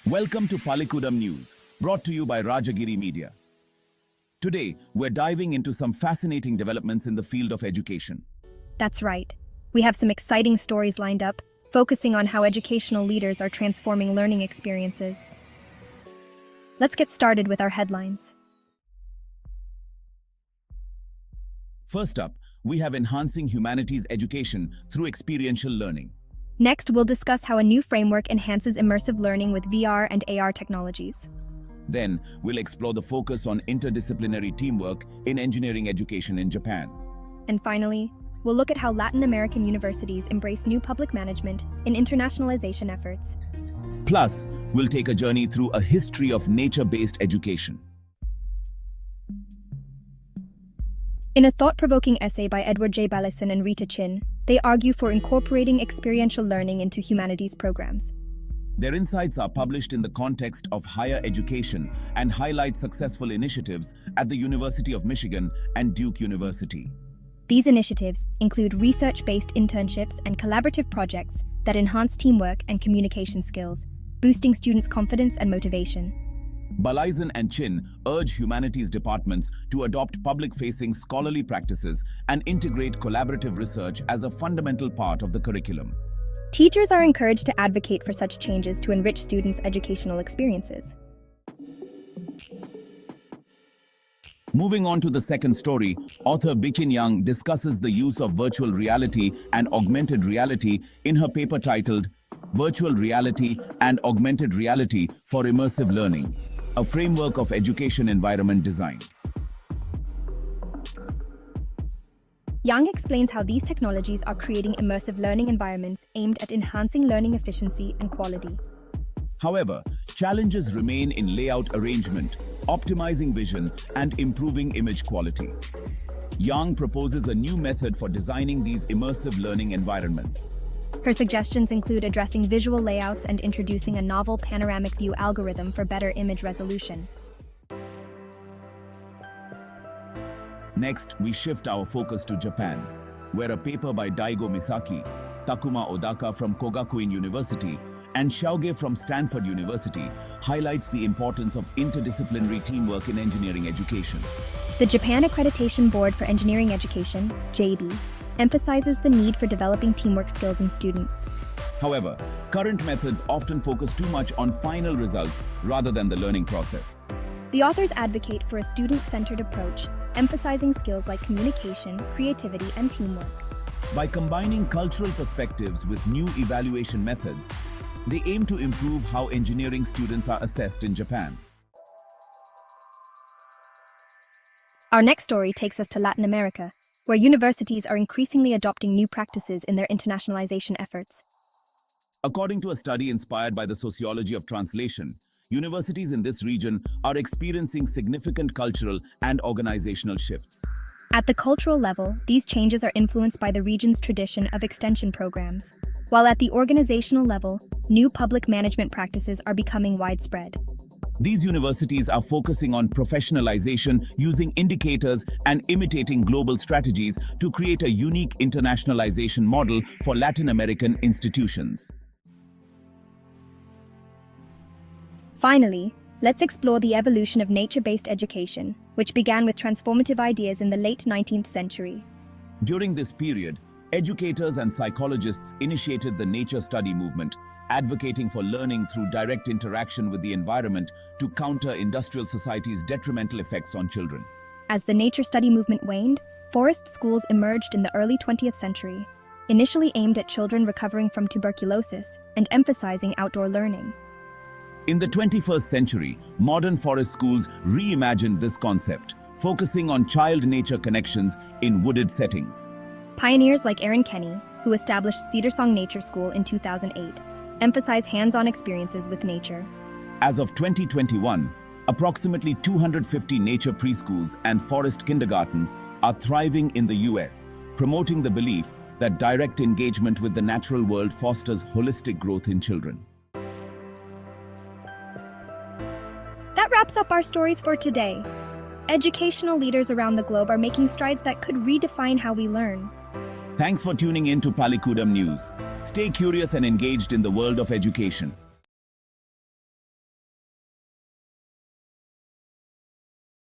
Welcome to Pallikkutam News, brought to you by Rajagiri Media. Today, we're diving into some fascinating developments in the field of education. That's right. We have some exciting stories lined up, focusing on how educational leaders are transforming learning experiences. Let's get started with our headlines. First up, we have enhancing humanities education through experiential learning. Next, we'll discuss how a new framework enhances immersive learning with VR and AR technologies. Then, we'll explore the focus on interdisciplinary teamwork in engineering education in Japan. And finally, we'll look at how Latin American universities embrace new public management in internationalization efforts. Plus, we'll take a journey through a history of nature-based education. In a thought-provoking essay by Edward J. Ballison and Rita Chin, they argue for incorporating experiential learning into humanities programs. Their insights are published in the context of higher education and highlight successful initiatives at the University of Michigan and Duke University. These initiatives include research-based internships and collaborative projects that enhance teamwork and communication skills, boosting students' confidence and motivation. Balaisen and Chin urge humanities departments to adopt public-facing scholarly practices and integrate collaborative research as a fundamental part of the curriculum. Teachers are encouraged to advocate for such changes to enrich students' educational experiences. Moving on to the second story, author Bichin Young discusses the use of virtual reality and augmented reality in her paper titled Virtual Reality and Augmented Reality for Immersive Learning, a framework of education environment design. Yang explains how these technologies are creating immersive learning environments aimed at enhancing learning efficiency and quality. However, challenges remain in layout arrangement, optimizing vision, and improving image quality. Yang proposes a new method for designing these immersive learning environments. Her suggestions include addressing visual layouts and introducing a novel panoramic view algorithm for better image resolution. Next, we shift our focus to Japan, where a paper by Daigo Misaki, Takuma Odaka from Kogakuin University, and Xiaoge from Stanford University highlights the importance of interdisciplinary teamwork in engineering education. The Japan Accreditation Board for Engineering Education, JAEB, emphasizes the need for developing teamwork skills in students. However, current methods often focus too much on final results rather than the learning process. The authors advocate for a student-centered approach, emphasizing skills like communication, creativity, and teamwork. By combining cultural perspectives with new evaluation methods, they aim to improve how engineering students are assessed in Japan. Our next story takes us to Latin America, where universities are increasingly adopting new practices in their internationalization efforts. According to a study inspired by the sociology of translation, universities in this region are experiencing significant cultural and organizational shifts. At the cultural level, these changes are influenced by the region's tradition of extension programs, while at the organizational level, new public management practices are becoming widespread. These universities are focusing on professionalization using indicators and imitating global strategies to create a unique internationalization model for Latin American institutions. Finally, let's explore the evolution of nature-based education, which began with transformative ideas in the late 19th century. During this period, educators and psychologists initiated the nature study movement, advocating for learning through direct interaction with the environment to counter industrial society's detrimental effects on children. As the nature study movement waned, forest schools emerged in the early 20th century, initially aimed at children recovering from tuberculosis and emphasizing outdoor learning. In the 21st century, modern forest schools reimagined this concept, focusing on child-nature connections in wooded settings. Pioneers like Aaron Kenny, who established Cedar Song Nature School in 2008, emphasize hands-on experiences with nature. As of 2021, approximately 250 nature preschools and forest kindergartens are thriving in the US, promoting the belief that direct engagement with the natural world fosters holistic growth in children. That wraps up our stories for today. Educational leaders around the globe are making strides that could redefine how we learn. Thanks for tuning in to Pallikkutam News. Stay curious and engaged in the world of education.